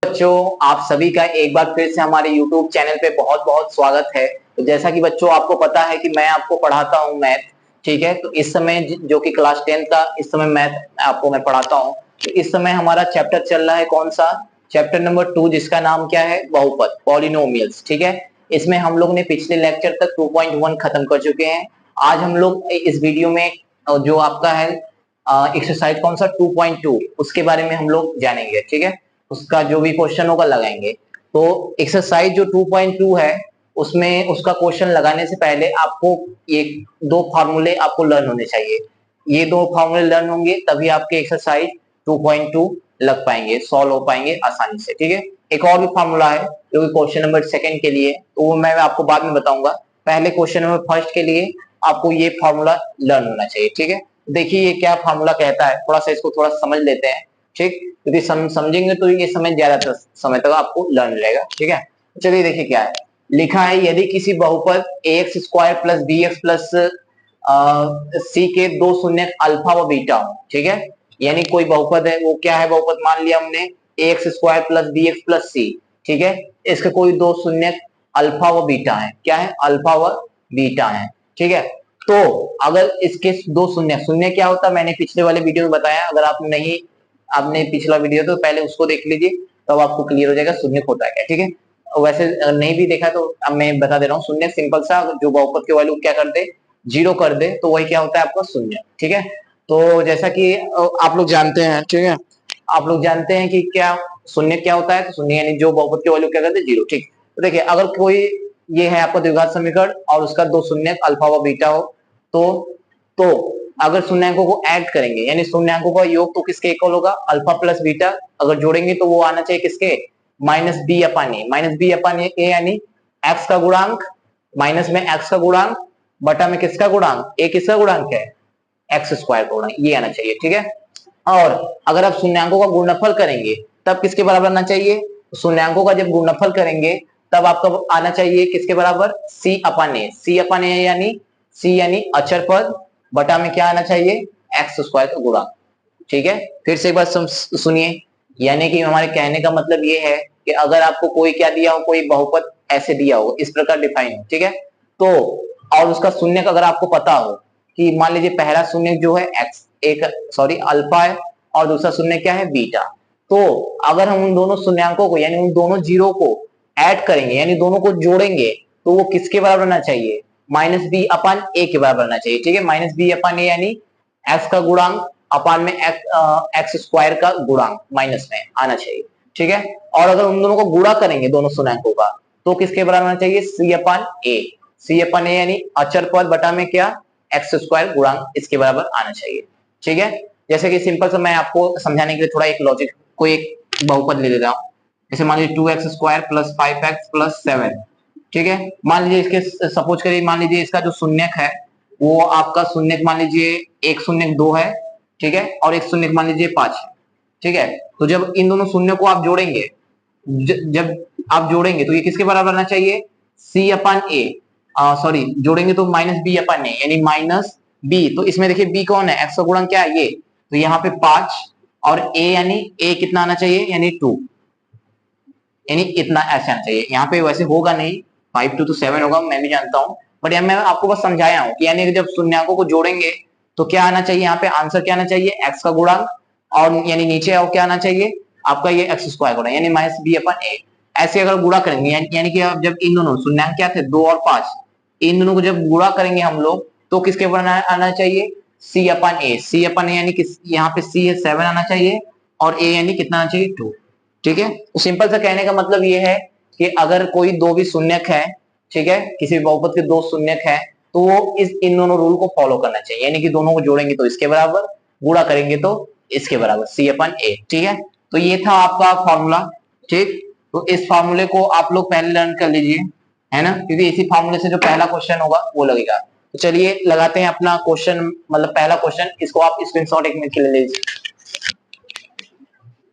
बच्चों, आप सभी का एक बार फिर से हमारे YouTube चैनल पे बहुत बहुत स्वागत है। तो जैसा कि बच्चों आपको पता है कि मैं आपको पढ़ाता हूँ मैथ, ठीक है। तो इस समय जो कि क्लास 10 का इस समय मैथ आपको मैं पढ़ाता हूँ। तो इस समय हमारा चैप्टर चल रहा है कौन सा? चैप्टर नंबर 2, जिसका नाम क्या है? बहुपद, पॉलिनोमियल्स, ठीक है। इसमें हम लोग ने पिछले लेक्चर तक 2.1 खत्म कर चुके हैं। आज हम लोग इस वीडियो में जो आपका है एक्सरसाइज कौन सा 2.2 उसके बारे में हम लोग जानेंगे, ठीक है। उसका जो भी क्वेश्चन होगा लगाएंगे। तो एक्सरसाइज जो 2.2 है उसमें उसका क्वेश्चन लगाने से पहले आपको ये दो फार्मूले आपको लर्न होने चाहिए। ये दो फार्मूले लर्न होंगे तभी आपके एक्सरसाइज 2.2 लग पाएंगे, सॉल्व हो पाएंगे आसानी से, ठीक है। एक और भी फार्मूला है जो कि क्वेश्चन नंबर सेकंड के लिए, तो वो मैं आपको बाद में बताऊंगा। पहले क्वेश्चन नंबर फर्स्ट के लिए आपको ये फार्मूला लर्न होना चाहिए, ठीक है। देखिए ये क्या फार्मूला कहता है, थोड़ा सा इसको थोड़ा समझ लेते हैं, ठीक। क्योंकि समझेंगे तो ये समय ज्यादा समय तक आपको लर्न रहेगा, ठीक है। चलिए देखिए क्या है लिखा है। यदि किसी बहुपद ax square plus b x plus c के दो शून्य अल्फा व बीटा हो, ठीक है। यानी कोई बहुपद है, वो क्या है बहुपद मान लिया हमने ax square plus b x plus c, ठीक है। इसके कोई दो शून्य अल्फा व बीटा है, क्या है? अल्फा व बीटा है, ठीक है। तो अगर इसके दो शून्य, शून्य क्या होता है मैंने पिछले वाले वीडियो में बताया। अगर आप नहीं, आपने पिछला वीडियो तो पहले उसको देख लीजिए, तब तो आपको क्लियर हो जाएगा शून्य होता है क्या, ठीक है। वैसे नहीं भी देखा तो अब मैं बता दे रहा हूँ। शून्य सिंपल सा, जो बहुपद के वैल्यू क्या कर दे, जीरो कर दे, तो वही क्या होता है आपका शून्य, ठीक है। तो जैसा कि आप लोग जानते हैं, ठीक है, आप लोग जानते हैं कि क्या शून्य क्या होता है। तो शून्य यानी जो बहुपद के वैल्यू क्या करते हैं, जीरो, ठीक। तो देखिए अगर कोई ये है आपका द्विघात समीकरण और उसका दो शून्य अल्फा व बीटा हो, तो अगर शून्यंकों को ऐड करेंगे यानी शून्यंकों का योग तो किसके इक्वल होगा? Alpha plus beta. अगर जोड़ेंगे तो वो आना चाहिए किसके? माइनस बी अपान ए। माइनस बी अपान ए यानी एक्स का गुणांक, माइनस में एक्स का गुणांक बटा में किसका गुणांक? ए किसका गुणांक है? एक्स स्क्वायर का गुणांक, ये आना चाहिए, ठीक है। और अगर आप शून्यंकों का गुणनफल करेंगे तब किसके बराबर आना चाहिए? शून्यंकों का जब गुणनफल करेंगे तब आपका आना चाहिए किसके बराबर? सी अपान ए। सी अपान ए यानी सी यानी अचर पद बटा में क्या आना चाहिए? एक्स स्क्वायर का गुणा, ठीक है। फिर से एक बार सुनिए, यानी कि हमारे कहने का मतलब ये है कि अगर आपको कोई क्या दिया हो, कोई बहुपद ऐसे दिया हो, इस प्रकार डिफाइन हो, ठीक है। तो और उसका शून्य का अगर आपको पता हो कि मान लीजिए पहला शून्य जो है एक्स, एक सॉरी अल्फा है और दूसरा शून्य क्या है? बीटा। तो अगर हम उन दोनों शून्यंकों को यानी उन दोनों जीरो को ऐड करेंगे यानी दोनों को जोड़ेंगे तो वो किसके बराबर होना चाहिए? माइनस बी अपान ए के बराबर होना चाहिए, ठीक है। माइनस बी अपान ए यानी एक्स का गुणांक अपान में एक्स स्क्वायर का गुणांक माइनस में आना चाहिए, ठीक है। और अगर उन दोनों को गुणा करेंगे दोनों शून्यंकों का तो किसके बराबर होना चाहिए? सी अपान ए। सी अपान ए यानी अचर पद बटा में क्या? एक्स स्क्वायर गुणांक, इसके बराबर आना चाहिए, ठीक है। जैसे कि सिंपल से मैं आपको समझाने के लिए थोड़ा एक लॉजिक, कोई एक बहुपद ले लेता हूँ। जैसे मान लीजिए 2x square plus 5x plus 7, ठीक है। मान लीजिए इसके सपोज करिए, मान लीजिए इसका जो शून्यक है वो आपका शून्यक मान लीजिए एक शून्यक 2 है, ठीक है, और एक शून्यक मान लीजिए 5 है, ठीक है। तो जब इन दोनों शून्य को आप जोड़ेंगे, जब आप जोड़ेंगे तो ये किसके बराबर आना चाहिए? सी अपान ए, सॉरी जोड़ेंगे तो माइनस बी अपान ए यानी माइनस बी। तो इसमें देखिए बी कौन है? एक्स का गुणांक क्या है? ये। तो यहाँ पे 5 और ए यानी ए कितना आना चाहिए? यानी 2, यानी इतना ऐसे आना चाहिए। यहाँ पे वैसे होगा नहीं, 5 2 तो 7 होगा, मैं भी जानता हूँ, बट मैं आपको बस समझाया हूँ कि यानी जब शून्यंकों को जोड़ेंगे तो क्या आना चाहिए? यहाँ पे आंसर क्या आना चाहिए? एक्स का गुणांक, और यानी नीचे और क्या आना चाहिए आपका? ये एक्स स्क्वायर गुणा यानी माइनस बी अपन ए। ऐसे अगर गुणा करेंगे यानी कि अब जब इन दोनों शून्यंक क्या थे 2 और 5, इन दोनों को जब गुणा करेंगे हम लोग तो किसके बराबर आना चाहिए? सी अपन ए। सी अपन ए यानी किस, यहाँ पे सी है 7 आना चाहिए और ए यानी कितना आना चाहिए? 2, ठीक है। तो सिंपल सा कहने का मतलब ये है कि अगर कोई दो भी शून्यक है, ठीक है, किसी बहुपद के दो शून्यक है तो वो इन दोनों रूल को फॉलो करना चाहिए, यानी कि दोनों को जोड़ेंगे तो इसके बराबर, गुणा करेंगे तो इसके बराबर, सी अपन ए, ठीक है। तो ये था आपका फॉर्मूला, ठीक। तो इस फॉर्मूले को आप लोग पहले लर्न कर लीजिए, है ना, क्योंकि इसी फॉर्मूले से जो पहला क्वेश्चन होगा वो लगेगा। तो चलिए लगाते हैं अपना क्वेश्चन, मतलब पहला क्वेश्चन। इसको आप स्क्रीनशॉट एक मिनट के लिए ले लीजिए।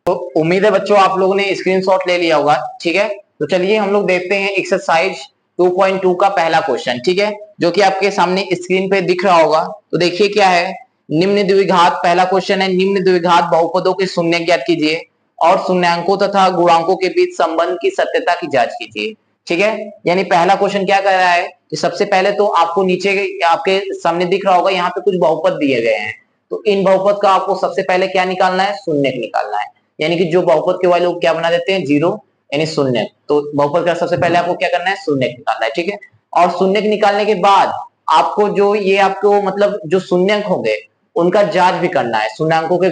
तो उम्मीद है बच्चों आप लोगों ने स्क्रीनशॉट ले लिया होगा, ठीक है। तो चलिए हम लोग देखते हैं एक्सरसाइज 2.2 का पहला क्वेश्चन, ठीक है, जो कि आपके सामने स्क्रीन पे दिख रहा होगा। तो देखिए क्या है, निम्न द्विघात, पहला क्वेश्चन है, निम्न द्विघात बहुपदों के शून्य ज्ञात कीजिए। और शून्यांकों तथा गुणांकों के बीच संबंध की सत्यता की जांच कीजिए। ठीक है, यानी पहला क्वेश्चन क्या कर रहा है कि सबसे पहले तो आपको नीचे आपके सामने दिख रहा होगा, यहाँ पे कुछ बहुपद दिए गए हैं, तो इन बहुपद का आपको सबसे पहले क्या निकालना है, शून्य निकालना है। यानी कि जो बहुपद के वाले लोग क्या बना देते हैं, जीरो, यानी शून्य। तो बहुपद का सबसे पहले आपको क्या करना है, शून्य निकालना है। ठीक है, और शून्य निकालने के बाद आपको जो ये आपको मतलब जो शून्यंक होंगे उनका जांच भी करना है। शून्यंकों के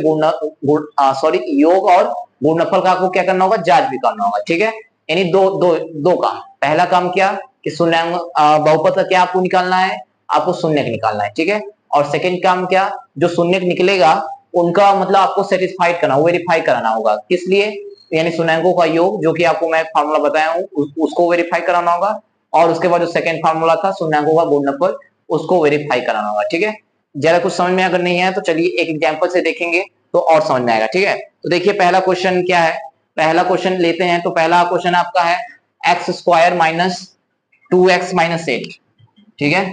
योग और गुणनफल का आपको क्या करना होगा, जांच भी करना होगा। ठीक है, यानी दो दो दो काम। पहला काम क्या कि शून्यंक बहुपद का क्या आपको निकालना है, आपको शून्य निकालना है। ठीक है, और सेकंड काम क्या, जो शून्य निकलेगा उनका मतलब आपको सेटिस्फाइड करना, वेरीफाई कराना होगा। किस लिए, यानी शून्यंकों का योग जो कि आपको मैं फार्मूला बताया हूँ उसको वेरीफाई कराना होगा, और उसके बाद जो सेकंड फार्मूला था शून्यंकों का गुणनफल उसको वेरीफाई कराना होगा। ठीक है, जरा कुछ समझ में अगर नहीं है तो चलिए एक एग्जांपल से देखेंगे तो और समझ में आएगा। ठीक है, तो देखिए पहला क्वेश्चन क्या है, पहला क्वेश्चन लेते हैं। तो पहला क्वेश्चन आपका है x square minus 2x minus 8। ठीक है,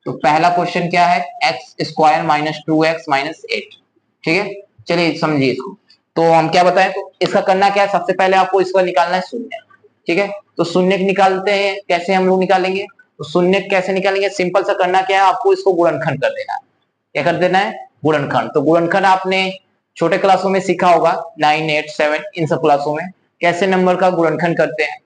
तो पहला क्वेश्चन क्या है, x square minus 2x minus 8। ठीक है, चलिए समझिए इसको। तो हम क्या बताएं, तो इसका करना क्या है, सबसे पहले आपको इसका निकालना है शून्य। ठीक है, तो शून्य निकालते हैं, कैसे हम लोग निकालेंगे, तो शून्य कैसे निकालेंगे, सिंपल सा करना क्या है, आपको इसको गुणनखंड कर देना है। क्या कर देना है, गुणनखंड। तो गुणनखंड आपने छोटे क्लासों में सीखा होगा, 9, 8, 7 इन सब क्लासों में कैसे नंबर का गुणनखंड करते हैं।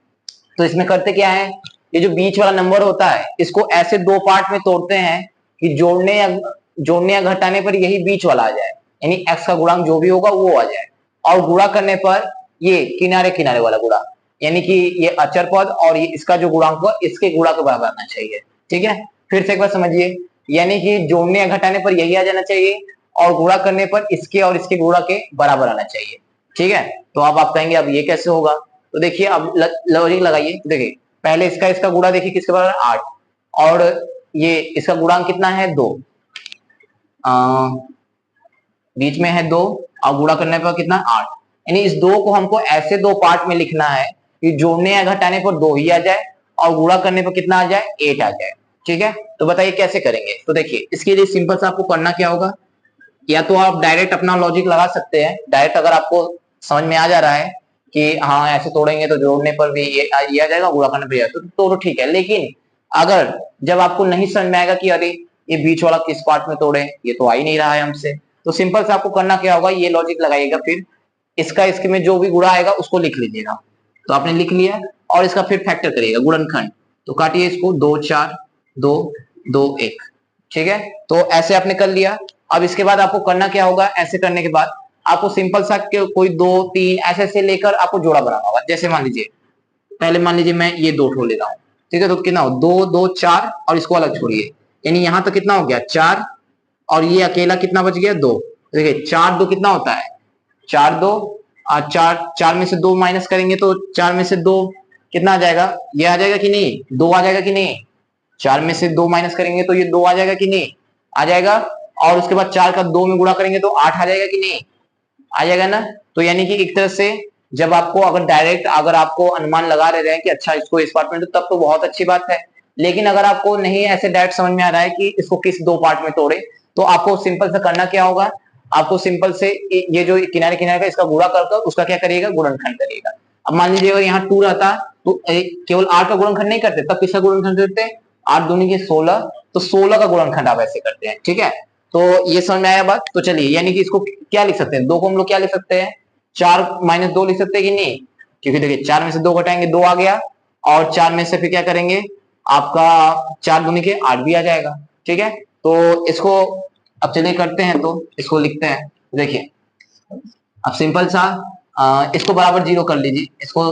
तो इसमें करते क्या है, ये जो बीच वाला नंबर होता है इसको ऐसे दो पार्ट में तोड़ते हैं कि जोड़ने या घटाने पर यही बीच वाला आ जाए, यानी एक्स का गुणांक जो भी होगा वो आ जाए, और गुणा करने पर ये किनारे किनारे वाला गुणा, यानी कि ये अचर पद और ये इसका जो गुणांक हो इसके गुणा के बराबर आना चाहिए। ठीक है, फिर से एक बार समझिए, यानी कि जोड़ने या घटाने पर यही आ जाना चाहिए, और गुणा करने पर इसके और इसके गुणा के बराबर आना चाहिए। ठीक है, तो अब आप कहेंगे अब ये कैसे होगा, तो देखिए अब लॉजिक लगाइए। देखिए पहले इसका गुणा देखिए किसके बराबर, 8, और ये इसका गुणांक कितना है, 2, बीच में है 2, और गुणा करने पर कितना, 8। यानी इस 2 को हमको ऐसे दो पार्ट में लिखना है कि जोड़ने या घटाने पर 2 ही आ जाए, और गुणा करने पर कितना आ जाए, 8 आ जाए। ठीक है, तो बताइए कैसे करेंगे। तो देखिए इसके लिए सिंपल सा आपको करना क्या होगा, या तो आप डायरेक्ट अपना लॉजिक लगा सकते हैं। डायरेक्ट अगर आपको समझ में आ जा रहा है कि हाँ ऐसे तोड़ेंगे तो जोड़ने पर भी ये आ जाएगा, गुणा करने पर तो ठीक है। लेकिन अगर जब आपको नहीं समझ में आएगा कि अरे ये बीच वाला किस पार्ट में तोड़े, ये तो आ ही नहीं रहा है हमसे, तो सिंपल से आपको करना क्या होगा, ये लॉजिक लगाइएगा, फिर इसका इसके में जो भी गुणा आएगा उसको लिख लीजिएगा। तो आपने लिख लिया, और इसका फिर फैक्टर करिएगा, गुणनखंड। तो काटिए इसको, 2 4 2 2 1। ठीक है, तो ऐसे आपने कर लिया। अब इसके बाद आपको करना क्या होगा, ऐसे करने के बाद आपको सिंपल सा कोई 2 3 ऐसे ऐसे लेकर आपको जोड़ा बनाना होगा। जैसे मान लीजिए, पहले मान लीजिए मैं ये 2 ठो ले रहा हूँ। ठीक है, तो कितना हो, 2 2 4, और इसको अलग छोड़िए, यानी यहां तो कितना हो गया, 4, और ये अकेला कितना बच गया, 2। देखिए 4 2 कितना होता है, 4 2, और 4 में से 2 माइनस करेंगे तो 4 में से 2 कितना आ जाएगा, ये आ जाएगा कि नहीं, 2 आ जाएगा कि नहीं। 4 में से 2 माइनस करेंगे तो ये 2 आ जाएगा कि नहीं, आ जाएगा। और उसके बाद 4 का 2 में गुणा करेंगे तो 8 आ जाएगा कि नहीं, आ जाएगा ना। तो यानी कि एक तरह से जब आपको अगर डायरेक्ट अगर आपको अनुमान लगा रहे हैं कि अच्छा इसको इस पार्ट में, तो तब तो बहुत अच्छी बात है। लेकिन अगर आपको नहीं ऐसे डायरेक्ट समझ में आ रहा है कि इसको किस दो पार्ट में तोड़े, तो आपको सिंपल से करना क्या होगा, आपको सिंपल से ये जो किनारे किनारे का इसका गुणा कर उसका क्या करिएगा, गुणनखंड करिएगा। अब मान लीजिए अगर यहाँ 2 रहता तो केवल 8 का गुणनखंड नहीं करते, तब किसका गुणनखंड करते, 8 दूनी के 16, तो 16 का गुणनखंड आप ऐसे करते हैं। ठीक है, तो ये समझ में आया बात। तो चलिए यानी कि इसको क्या लिख सकते हैं, 2 को हम लोग क्या लिख सकते हैं, 4 माइनस 2 लिख सकते हैं कि नहीं, क्योंकि देखिए 4 में से 2 घटाएंगे 2 आ गया, और 4 में से फिर क्या करेंगे, आपका 4 दूनी के 8 भी आ जाएगा। ठीक है, तो इसको अब चलिए करते हैं, तो इसको लिखते हैं। देखिए अब सिंपल सा इसको बराबर 0 कर लीजिए, इसको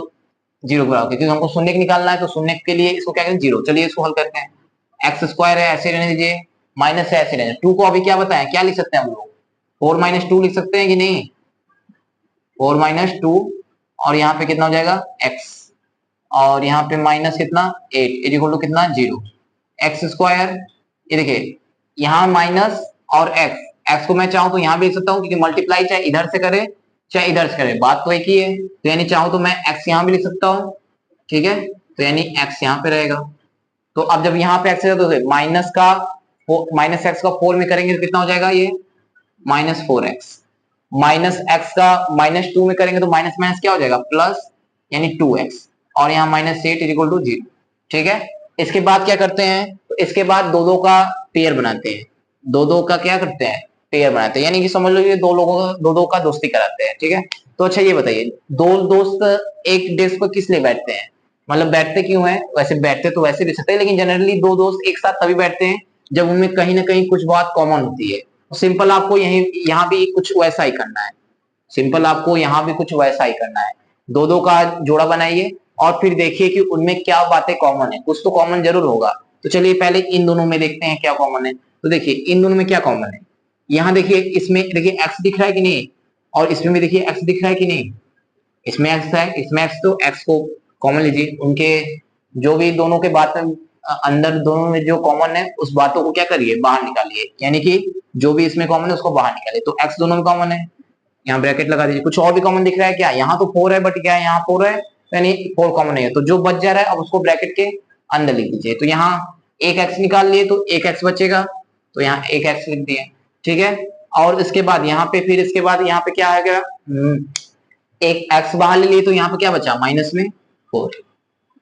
0 बराबर, क्योंकि हमको शून्य निकालना है, तो शून्य के लिए इसको क्या करें, 0। चलिए इसको हल करते हैं, एक्स स्क्वायर है ऐसे रहने दीजिए, माइनस है ऐसे रहने, 2 को अभी क्या बताएं, क्या लिख सकते हैं हम लोग, 4 माइनस 2 लिख सकते हैं कि नहीं, 4 माइनस 2, और यहाँ पे कितना हो जाएगा, x, और यहाँ पे माइनस कितना 8 इज इक्वल टू कितना 0, एक्स स्क्वायर। ये देखिए यहाँ माइनस और x को मैं चाहूं तो यहाँ भी लिख सकता हूँ, क्योंकि मल्टीप्लाई चाहे इधर से करे चाहे इधर से करे बात तो एक ही है। तो यानी चाहूं तो मैं x यहाँ भी लिख सकता हूँ। ठीक है, तो यानी x यहाँ पे रहेगा। तो अब जब यहाँ पे x है तो माइनस का माइनस एक्स का 4 में करेंगे तो कितना हो जाएगा, ये -4x माइनस एक्स का माइनस 2 में करेंगे तो माइनस माइनस क्या हो जाएगा प्लस, यानी 2x, और यहाँ माइनस 8 इज इक्वल टू 0। ठीक है, इसके बाद क्या करते हैं, तो इसके बाद दो दो का पेयर बनाते हैं, दो दो का क्या करते हैं, पेयर बनाते हैं, यानी कि समझ लो ये दो लोगों का दो दो का दोस्ती कराते हैं। ठीक है, तो अच्छा ये बताइए, दो दोस्त एक डेस्क पर किस लिए बैठते हैं, मतलब बैठते क्यों हैं, वैसे बैठते तो वैसे भी सकते हैं, लेकिन जनरली दो दोस्त एक साथ तभी बैठते हैं जब उनमें कहीं ना कहीं कुछ बात कॉमन होती है। सिंपल आपको यही यहाँ भी कुछ वैसा ही करना है, सिंपल आपको यहाँ भी कुछ वैसा ही करना है, दो दो का जोड़ा बनाइए और फिर देखिए कि उनमें क्या बातें कॉमन है, कुछ तो कॉमन जरूर होगा। तो चलिए पहले इन दोनों में देखते हैं क्या कॉमन है। तो देखिए इन दोनों में क्या कॉमन है, यहाँ देखिए इसमें देखिए एक्स दिख रहा है कि नहीं, और इसमें भी देखिए एक्स दिख रहा है कि नहीं, इसमें एक्स है इसमें एक्स, तो एक्स को कॉमन लीजिए, उनके जो भी दोनों के बात अंदर दोनों में जो कॉमन है उस बातों को क्या करिए बाहर निकालिए, यानी कि जो भी इसमें कॉमन है उसको बाहर निकालिए। तो एक्स दोनों में कॉमन है, यहाँ ब्रैकेट लगा दीजिए। कुछ और भी कॉमन दिख रहा है क्या, यहाँ तो 4 है बट क्या है यहाँ 4 है, यानी 4 कॉमन नहीं है, तो जो बच जा रहा है अब उसको ब्रैकेट के अंदर लिख दीजिए। तो यहाँ एक एक्स निकाल लिए तो एक एक्स बचेगा, तो यहाँ एक एक्स लिख दिए। ठीक है, और इसके बाद यहाँ पे फिर इसके बाद यहाँ पे क्या आएगा, एक एक्स बाहर ले लिए तो यहाँ पे क्या बचा माइनस में 4,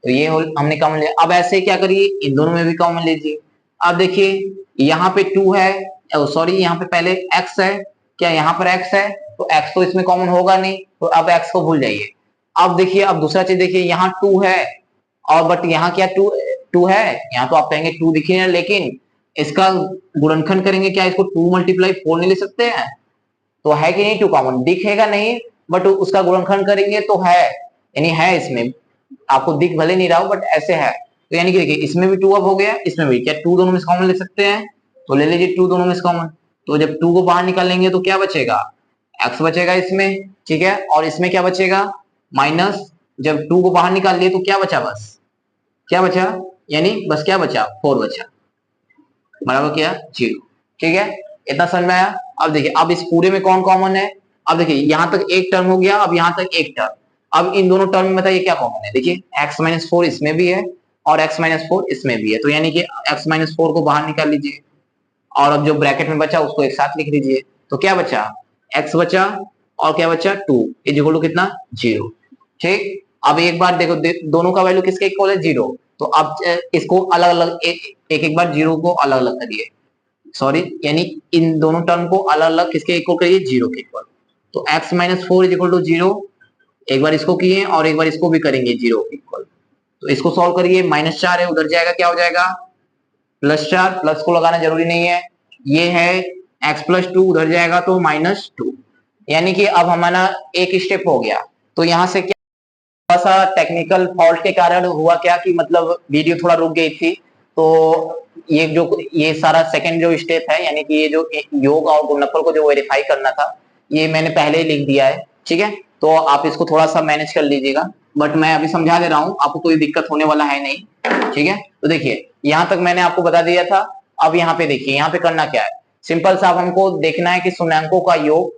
तो ये हमने कॉमन लिया। अब ऐसे क्या करिए इन दोनों में भी कॉमन लीजिए। अब देखिए यहाँ पे 2 है, सॉरी यहाँ पे पहले x है, क्या यहाँ पर x है, तो x तो इसमें कॉमन होगा नहीं, तो अब x को भूल जाइए। अब देखिए अब दूसरा चीज देखिए, यहाँ 2 है और बट यहाँ क्या 2 है, यहाँ तो आप कहेंगे 2 दिख रही है, लेकिन इसका गुणनखंड करेंगे क्या, इसको 2 मल्टीप्लाई 4 नहीं ले सकते हैं, तो है कि नहीं 2 कॉमन, दिखेगा नहीं बट उसका गुणनखंड करेंगे तो है, यानी है इसमें, आपको दिख भले नहीं रहा हो बट ऐसे है। तो यानी कि देखिए इसमें भी 2 अब हो गया, इसमें भी, क्या 2 दोनों में से कॉमन ले सकते हैं, तो ले लीजिए 2 दोनों में से कॉमन। तो जब 2 को बाहर निकालेंगे तो क्या बचेगा, x बचेगा इसमें। ठीक है, और इसमें क्या बचेगा माइनस, जब 2 को बाहर निकाल लिए तो क्या बचा, बस क्या बचा, यानी बस क्या बचा 4 बचा, बराबर क्या 0। ठीक है, इतना समझ में आया। अब देखिए अब इस पूरे में कौन कॉमन है, अब देखिए यहां तक एक टर्म हो गया, अब यहां तक एक टर्म, अब इन दोनों टर्म में बताइए क्या कॉमन है, देखिए x माइनस 4 इसमें भी है और x माइनस 4 इसमें भी है, तो यानी कि x माइनस 4 को बाहर निकाल लीजिए और अब जो ब्रैकेट में बचा उसको एक साथ लिख दीजिए। तो क्या बचा, x बचा और क्या बचा 2 इज इक्वल टू कितना 0। ठीक, अब एक बार देखो दोनों का वैल्यू किसके इक्वल है 0, तो अब इसको अलग अलग एक बार 0 को अलग अलग करिए, सॉरी यानी इन दोनों टर्म को अलग अलग किसके इक्वल करिए 0 के इक्वल। तो x minus 4 is equal to 0, एक बार इसको किए और एक बार इसको भी करेंगे 0 के इक्वल। तो इसको सॉल्व करिए, माइनस 4 है उधर जाएगा क्या हो जाएगा प्लस 4, प्लस को लगाना जरूरी नहीं है, ये है x प्लस 2 उधर जाएगा तो माइनस 2, यानी कि अब हमारा एक स्टेप हो गया। तो यहाँ से क्या थोड़ा सा टेक्निकल फॉल्ट के कारण हुआ क्या कि मतलब वीडियो थोड़ा रुक गई थी, तो ये सारा सेकंड जो स्टेप है, यानी कि ये जो योग और गुणनफल को जो वेरीफाई करना था ये मैंने पहले ही लिख दिया है। ठीक है, तो आप इसको थोड़ा सा मैनेज कर लीजिएगा, बट मैं अभी समझा दे रहा हूँ, आपको कोई दिक्कत होने वाला है नहीं। ठीक है, तो देखिए यहाँ तक मैंने आपको बता दिया था। अब यहाँ पे देखिए यहाँ पे करना क्या है, सिंपल सा हमको देखना है कि शून्यांकों का योग,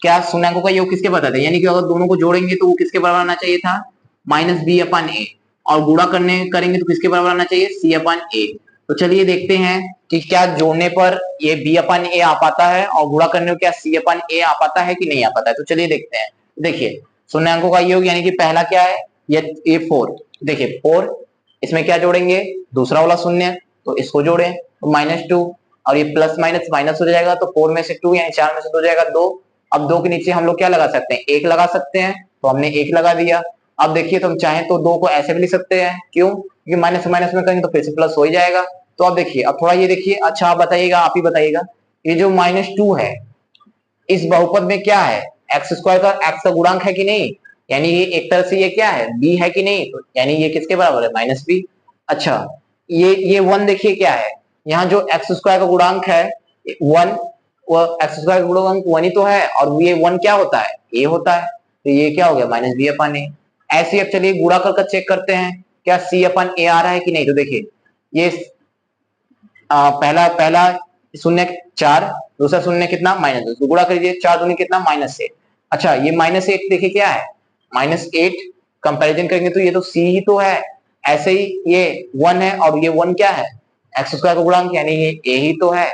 क्या शून्यांकों का योग किसके बताते हैं, यानी कि अगर दोनों को जोड़ेंगे तो वो किसके बराबर आना चाहिए था माइनस बी अपन ए, और गुणा करेंगे तो किसके बराबर आना चाहिए सी अपन ए। तो चलिए देखते हैं कि क्या जोड़ने पर ये बी अपन ए आ पाता है और गुणा करने पर क्या सी अपन ए आ पाता है कि नहीं आ पाता है। तो चलिए देखते हैं, देखिए शून्यांकों का योग यानी कि पहला क्या है ये 4, देखिए 4, इसमें क्या जोड़ेंगे दूसरा वाला शून्य, तो इसको जोड़ें तो -2, और ये प्लस माइनस माइनस हो जाएगा, तो 4 में से 2 यानी 4 में से 2 जाएगा 2। अब 2 के नीचे हम लोग क्या लगा सकते हैं 1 लगा सकते हैं, तो हमने 1 लगा दिया। अब देखिए तो हम चाहें तो 2 को ऐसे भी लिख सकते हैं, क्यों, क्योंकि माइनस माइनस में करेंगे तो फिर से प्लस हो ही जाएगा। तो अब देखिए अब थोड़ा ये देखिए, अच्छा आप बताइएगा, आप ही बताइएगा, ये जो -2 है इस बहुपद में क्या है, एक्स स्क्वायर का एक्स का गुणांक है कि नहीं, यानी ये एक तरह से ये क्या है बी है कि नहीं, तो यानी ये किसके बराबर है -b। अच्छा ये 1 देखिए क्या है, यहाँ जो एक्स स्क्वायर का गुणांक है 1, वो एक्स स्क्वायर का गुणांक 1 ही तो है, और ये 1 क्या होता है ए होता है, तो ये क्या हो गया -b अपन ए। ऐसे अब चलिए गुणा कर चेक करते हैं क्या सी अपन ए आ रहा है कि नहीं। तो देखिए ये पहला पहला शून्य 4, दूसरा शून्य कितना -2, तो गुणा करिए 4 दूनी कितना -8। अच्छा ये -8 देखिए क्या है -8, कंपैरिजन करेंगे तो ये तो सी ही तो है, ऐसे ही ये 1 है और ये 1 क्या है एक्स स्क्वायर का गुणांक यानी ये ए ही तो है।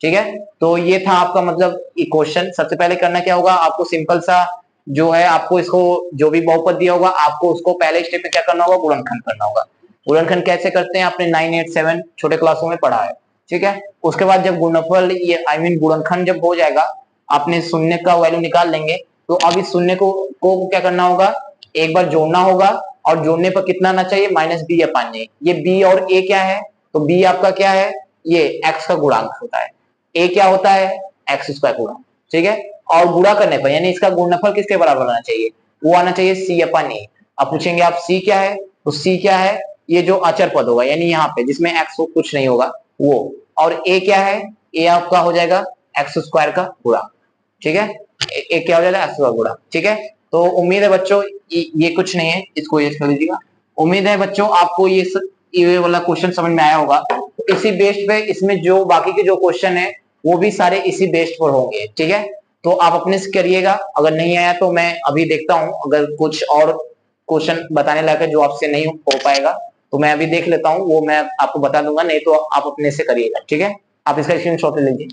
ठीक है, तो ये था आपका मतलब इक्वेशन। सबसे पहले करना क्या होगा, आपको सिंपल सा जो है, आपको इसको जो भी बहुपद दिया होगा आपको उसको पहले स्टेप में क्या करना होगा, गुणनखंड करना होगा। गुणनखंड कैसे करते हैं आपने 9, 8, 7 छोटे क्लासों में पढ़ा है, ठीक है। उसके बाद जब गुणनफल ये गुणनखंड जब हो जाएगा, आपने शून्य का वैल्यू निकाल लेंगे, तो अब इस शून्य को क्या करना होगा, एक बार जोड़ना होगा, और जोड़ने पर कितना आना चाहिए, -b अपान ए। ये b और a क्या है, तो b आपका क्या है, ये x का गुणांक होता है, a क्या होता है, x² गुणा, ठीक है। और गुणा करने पर यानी इसका गुणनफल किसके बराबर आना चाहिए, वो आना चाहिए c अपान ए। अब पूछेंगे आप c क्या है, तो c क्या है, ये जो अचर पद होगा यानी यहाँ पे जिसमें x को कुछ नहीं होगा वो, और a क्या है, a आपका हो जाएगा x² का गुणा, ठीक है। एक क्या हो जाएगा, x² गुणा, ठीक है। तो उम्मीद है बच्चों ये कुछ नहीं है, इसको ये कर लीजिएगा। उम्मीद है बच्चों आपको ये वाला क्वेश्चन समझ में आया होगा। तो इसी बेस्ड पे इसमें जो बाकी के जो क्वेश्चन है वो भी सारे इसी बेस्ड पर होंगे, ठीक है। तो आप अपने से करिएगा, अगर नहीं आया तो मैं अभी देखता हूँ, अगर कुछ और क्वेश्चन बताने लायक है जो आपसे नहीं हो पाएगा तो मैं अभी देख लेता हूँ, वो मैं आपको बता दूंगा, नहीं तो आप अपने से करिएगा, ठीक है। आप इसका स्क्रीनशॉट ले लीजिए।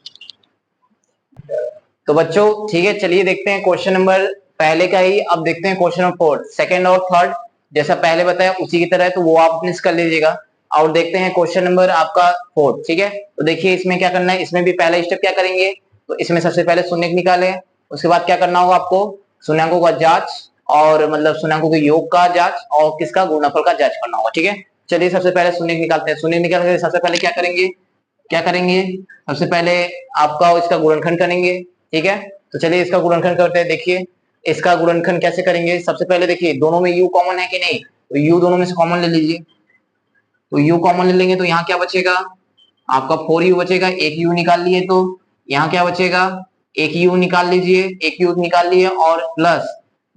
तो बच्चों ठीक है, चलिए देखते हैं क्वेश्चन नंबर पहले का ही। अब देखते हैं क्वेश्चन नंबर 4, सेकंड और थर्ड जैसा पहले बताया उसी की तरह है, तो वो आप अपने से कर लीजिएगा। और देखते हैं क्वेश्चन नंबर आपका 4, ठीक है। तो देखिए इसमें क्या करना है, इसमें भी पहला स्टेप क्या करेंगे, तो इसमें सबसे पहले शून्य निकाले, उसके बाद क्या करना होगा आपको, शून्यंकों का जांच, और मतलब शून्यंकों के योग का जांच और किसका, गुणनफल का जांच करना होगा, ठीक है। चलिए सबसे पहले शून्य निकालते हैं। शून्य निकालने के सबसे पहले क्या करेंगे, सबसे पहले आपका इसका गुणनखंड करेंगे, ठीक है। तो चलिए इसका गुणनखंड करते हैं। देखिए इसका गुणनखंड कैसे करेंगे, सबसे पहले देखिए दोनों में u कॉमन है कि नहीं, तो u दोनों में से कॉमन ले लीजिए। तो u कॉमन ले लेंगे तो यहाँ क्या बचेगा, आपका 4u बचेगा, एक u निकाल लिए तो यहाँ क्या बचेगा, एक u निकाल लीजिए, एक u निकाल लिए, और प्लस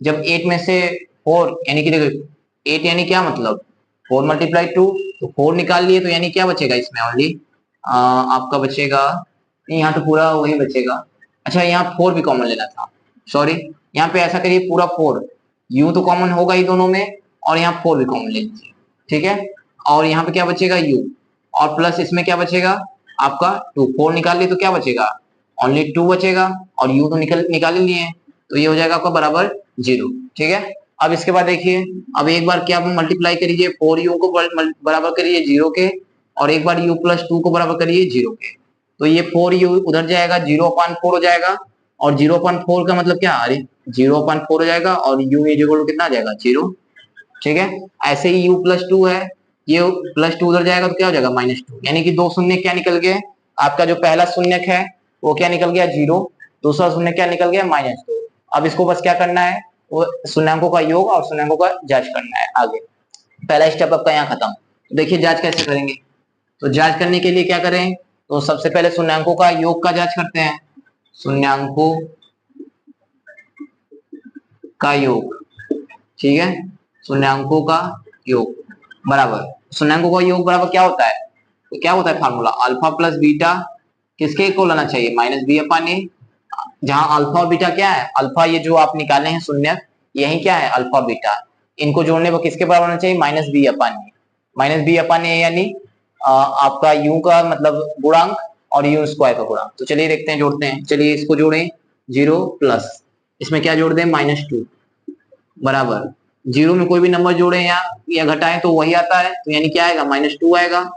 जब 8 में से 4 यानी कि देखो 8 यानी क्या मतलब 4 × 2, तो 4 निकाल लिए तो यानी क्या बचेगा इसमें ओनली आपका बचेगा, यहाँ तो पूरा वही बचेगा। अच्छा यहाँ 4 भी कॉमन लेना था, सॉरी। यहाँ पे ऐसा करिए पूरा 4, u तो कॉमन होगा ही दोनों में, और यहाँ 4 भी कॉमन ले लीजिए, ठीक है। और यहाँ पे क्या बचेगा u, और प्लस इसमें क्या बचेगा आपका 2, 4 निकाल लिए तो क्या बचेगा, ओनली 2 बचेगा, और u तो निकाल ही लिए, तो ये हो जाएगा आपका बराबर 0, ठीक है। अब इसके बाद देखिए, अब एक बार क्या मल्टीप्लाई करिए 4u को बराबर करिए 0 के, और एक बार u + 2 को बराबर करिए 0 के, तो ये 4u उधर जाएगा, 0/4 हो जाएगा, और 0/4 का मतलब क्या, अरे 0/4 हो जाएगा, और u कितना आ जाएगा 0, ठीक है। ऐसे ही u + 2 है, ये +2 उधर जाएगा तो क्या हो जाएगा -2, यानी कि दो शून्य क्या निकल गए, आपका जो पहला शून्य है वो क्या निकल गया 0, दूसरा शून्य क्या निकल गया -2। अब इसको बस क्या करना है, वो शून्यंकों का योग और शून्यंकों का जांच करना है आगे। पहला स्टेप आपका यहाँ खत्म। देखिए जांच कैसे करेंगे, तो जांच करने के लिए क्या करें, तो सबसे पहले शून्यंकों का योग का जांच करते हैं। शून्यंकों का योग, ठीक है, शून्यंकों का योग बराबर, शून्यंकों का योग बराबर क्या होता है, तो क्या होता है फार्मूला, अल्फा प्लस बीटा किसके को लेना चाहिए, -b/a, जहां अल्फा और बीटा क्या है, अल्फा ये जो आप निकाले हैं शून्य, यही क्या है अल्फा बीटा, इनको जोड़ने पर किसके बराबर होना चाहिए, -b/a, यानी आपका u का मतलब गुणांक और u² का गुणांक। तो चलिए देखते हैं, जोड़ते हैं, चलिए इसको जोड़ें, 0 प्लस इसमें क्या जोड़ दें -2 बराबर 0 में कोई भी नंबर जोड़े या घटाएं तो वही आता है, तो यानी क्या आएगा -2 आएगा,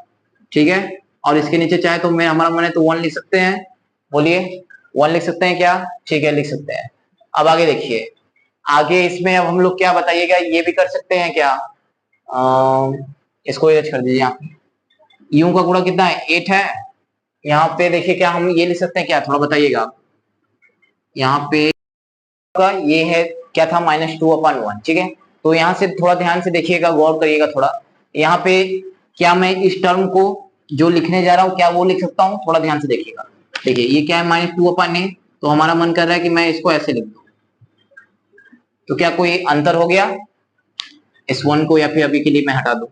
ठीक है। और इसके नीचे चाहे तो मैं हमारा मन है तो 1 लिख सकते हैं, बोलिए 1 लिख सकते हैं क्या, ठीक है लिख सकते हैं। अब आगे देखिए, आगे इसमें अब हम लोग क्या बताइएगा, ये भी कर सकते हैं क्या, इसको एच कर दीजिए, यहाँ u का गुणा कितना है 8 है, यहाँ पे देखिए क्या हम ये लिख सकते हैं क्या, थोड़ा बताइएगा। यहाँ पे का ये है क्या था, -2/1, ठीक है। तो यहाँ से थोड़ा ध्यान से देखिएगा, गौर करिएगा थोड़ा, यहाँ पे क्या मैं इस टर्म को जो लिखने जा रहा हूँ क्या वो लिख सकता हूँ, थोड़ा ध्यान से देखिएगा। देखिए ये क्या है -2/a, तो हमारा मन कर रहा है कि मैं इसको ऐसे लिख दूं, तो क्या कोई अंतर हो गया इस 1 को, या फिर अभी के लिए मैं हटा दूं।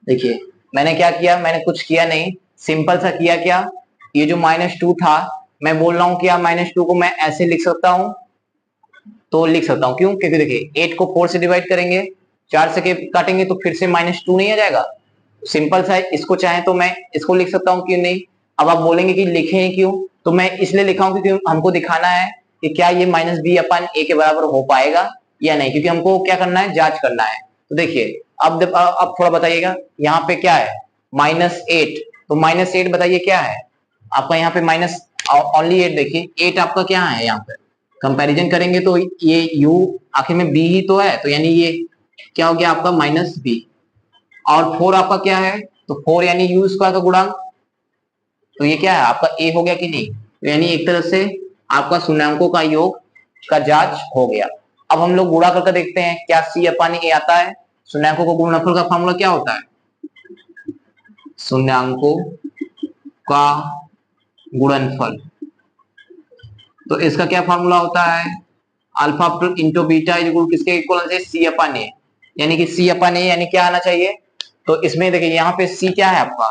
देखिए मैंने क्या किया, मैंने कुछ किया नहीं, सिंपल सा किया क्या, ये जो -2 था मैं बोल रहा हूँ क्या -2 को मैं ऐसे लिख सकता हूँ, तो लिख सकता हूँ, क्यों, क्योंकि देखिए 8 को 4 से डिवाइड करेंगे, 4 से काटेंगे तो फिर से -2 नहीं आ जाएगा, सिंपल सा है। इसको चाहे तो मैं इसको लिख सकता हूँ, क्यों नहीं, अब आप बोलेंगे कि लिखे हैं क्यों, तो मैं इसलिए लिखा हूं क्योंकि हमको दिखाना है कि क्या ये माइनस बी अपन ए के बराबर हो पाएगा या नहीं, क्योंकि हमको क्या करना है, जांच करना है। तो देखिए अब थोड़ा बताइएगा, यहाँ पे क्या है -8, तो -8 बताइए क्या है आपका, यहाँ पे माइनस ओनली 8, देखिए 8 आपका क्या है, यहाँ पे कंपैरिजन करेंगे तो ये u आखिर में b ही तो है, तो यानी ये क्या हो गया आपका -b, और 4 आपका क्या है, तो 4 यानी u स्क्वायर का गुणांक, तो ये क्या है आपका a हो गया कि नहीं, तो यानी एक तरह से आपका शून्यांकों का योग का जांच हो गया। अब हम लोग गुणा करके देखते हैं क्या c अपान a आता है। शून्यांकों को गुणनफल का फॉर्मूला क्या होता है, शून्यांकों का गुणनफल, तो इसका क्या फॉर्मूला होता है, alpha into beta is equal किसके इक्वल से, सी अपन ए, यानी कि सी अपन ए यानी क्या आना चाहिए, तो इसमें देखिए यहाँ पे सी क्या है आपका,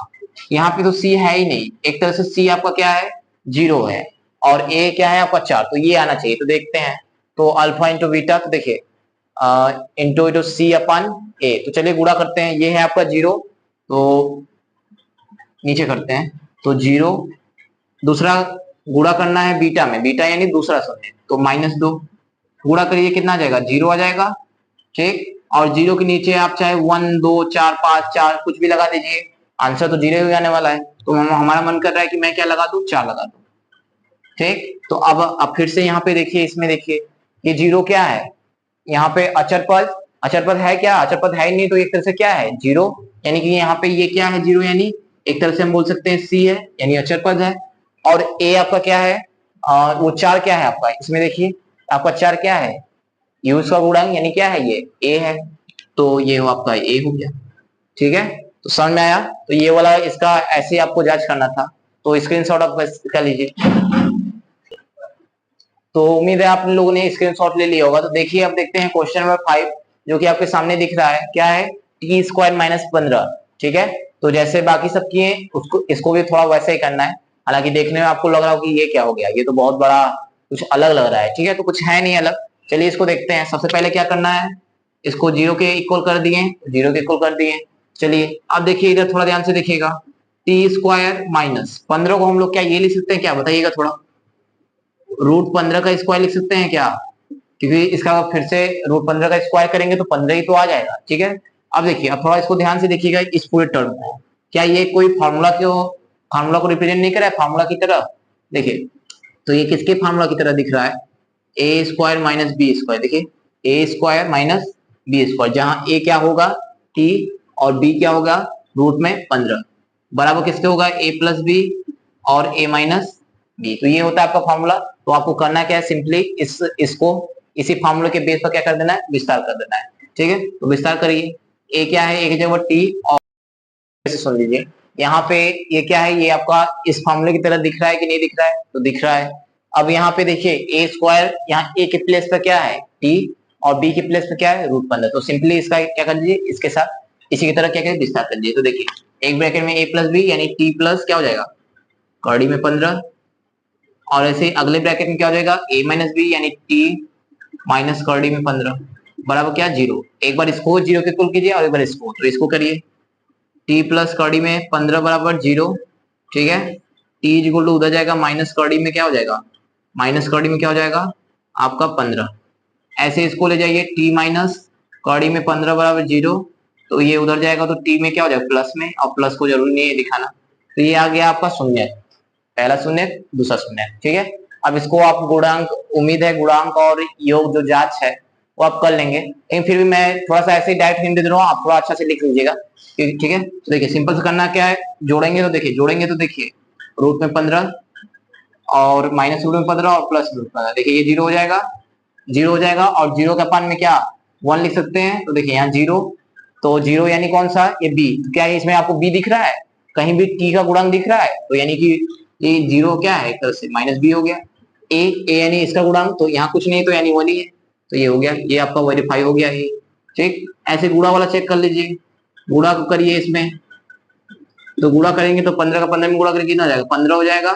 यहाँ पे तो सी है ही नहीं, एक तरह से सी आपका क्या है 0 है, और ए क्या है आपका 4, तो ये आना चाहिए। तो देखते हैं, तो अल्फा इंटू बीटा, तो देखिए इंटू इंटू सी अपन ए, तो चलिए गुणा करते हैं, ये है आपका 0, तो नीचे करते हैं, तो 0, दूसरा गुणा करना है बीटा में, बीटा यानी दूसरा शून्य, तो -2 गुणा करिए कितना आ जाएगा, 0 आ जाएगा, ठीक, और 0 के नीचे आप चाहे 1 2 4 5 4 कुछ भी लगा दीजिए, आंसर तो 0 ही आने वाला है, तो हमारा मन कर रहा है कि मैं क्या लगा दूं, 4 लगा दूं, ठीक। तो अब फिर से यहाँ पे देखिए, इसमें देखिए ये 0 क्या है, यहाँ पे अचर पद है क्या, अचर पद है ही नहीं, तो एक तरह से क्या है 0, यानी कि यहाँ पे ये क्या है 0, यानी एक तरह से हम बोल सकते हैं सी है, यानी अचर पद है, और ए आपका क्या है, वो 4 क्या है आपका, इसमें देखिए आपका 4 क्या है, यू का गुणांक, यानी क्या है ये ए है, तो ये हो आपका ए हो गया, ठीक है। तो समझ में आया, तो ये वाला इसका ऐसे आपको जांच करना था, तो स्क्रीनशॉट आप कर लीजिए। तो उम्मीद है आप लोगों ने स्क्रीनशॉट ले लिया होगा। तो देखिए अब देखते हैं क्वेश्चन नंबर 5, जो कि आपके सामने दिख रहा है, क्या है, टी स्क्वायर -15, ठीक है। तो जैसे बाकी सब किए उसको, इसको भी थोड़ा वैसे ही करना है, हालांकि देखने में आपको लग रहा हो कि ये क्या हो गया, ये तो बहुत बड़ा कुछ अलग लग रहा है, ठीक है, तो कुछ है नहीं अलग। चलिए इसको देखते हैं, सबसे पहले क्या करना है, इसको 0 के इक्वल कर दिए, 0 के इक्वल कर दिए। चलिए अब देखिए इधर थोड़ा ध्यान से देखिएगा, टी स्क्वायर -15 को हम लोग क्या ये लिख सकते हैं क्या, बताइएगा थोड़ा, √15 का स्क्वायर लिख सकते हैं क्या, क्योंकि इसका फिर से √15 का स्क्वायर करेंगे तो 15 ही तो आ जाएगा, ठीक है। अब देखिए, अब थोड़ा इसको ध्यान से देखिएगा, इस पूरे टर्म को, क्या ये कोई फार्मूला को रिप्रेजेंट नहीं कर रहा है फार्मूला की तरह, देखिए, तो ये किसके फार्मूला की तरह दिख रहा है, ए स्क्वायर -बी स्क्वायर, देखिए ए स्क्वायर -बी स्क्वायर, जहां ए क्या होगा टी, और बी क्या होगा √15, बराबर किसके होगा, ए प्लस बी और ए माइनस बी, तो ये होता है आपका फार्मूला। तो आपको करना क्या है, सिंपली इसको इसी फार्मूले के बेस पर क्या कर देना है, विस्तार कर देना है, ठीक है। तो विस्तार करिए, ए क्या है, ए की जगह टी, और ऐसे सुन लीजिए, यहाँ पे ये क्या है, ये आपका इस फार्मूले की तरह दिख रहा है कि नहीं दिख रहा है, तो दिख रहा है। अब यहाँ पे देखिए ए स्क्वायर, यहाँ ए के प्लेस पर क्या है टी, और बी के प्लेस पर क्या है √15, तो सिंपली इसका क्या कर दीजिए, इसके साथ इसी की तरह क्या करें, विस्तार कर दीजिए। तो देखिए एक ब्रैकेट में ए प्लस बी यानी टी प्लस क्या हो जाएगा कड़ी में 15, और ऐसे अगले ब्रैकेट में क्या हो जाएगा, a माइनस बी यानी t माइनस कड़ी में 15 बराबर क्या 0, एक बार इसको 0 के इक्वल कीजिए और एक बार इसको, तो इसको करिए, t प्लस कड़ी में 15 बराबर 0, ठीक है। t इज इक्वल टू उधर जाएगा माइनस कड़ी में क्या हो जाएगा, माइनस कड़ी में क्या हो जाएगा आपका 15, ऐसे इसको ले जाइए, t माइनस कड़ी में 15 बराबर 0, तो ये उधर जाएगा तो t में क्या हो जाएगा प्लस में, और प्लस को जरूरी नहीं है दिखाना, तो ये आ गया आपका शून्य, पहला शून्य दूसरा शून्य, ठीक है। अब इसको आप गुणांक, उम्मीद है गुणांक और योग जो जांच है वो आप कर लेंगे, लेकिन फिर भी मैं थोड़ा सा ऐसे डायरेक्ट हिंट दे रहा हूँ, आप थोड़ा अच्छा से लिख लीजिएगा, ठीक है। तो देखिए सिंपल से करना क्या है, जोड़ेंगे तो देखिए रूट में 15 और माइनस रूट में 15 और प्लस रूट 15, देखिए ये 0 हो जाएगा, 0 हो जाएगा, और 0 के अपान में क्या 1 लिख सकते हैं, तो देखिए यहाँ 0, तो 0 यानी कौन सा, ये b, तो क्या है इसमें आपको b दिख रहा है, कहीं भी t का गुणांक दिख रहा है, तो यानी कि ये 0 क्या है एक तरह से -b हो गया, a यानी इसका गुणांक, तो यहाँ कुछ नहीं तो यानी 1 ही है, तो ये हो गया, ये आपका वेरीफाई हो गया ये, ठीक। ऐसे गुणा वाला चेक कर लीजिए, गुणा करिए इसमें, तो गुणा करेंगे तो 15 का 15 में गुणा करके कितना हो जाएगा 15 हो जाएगा,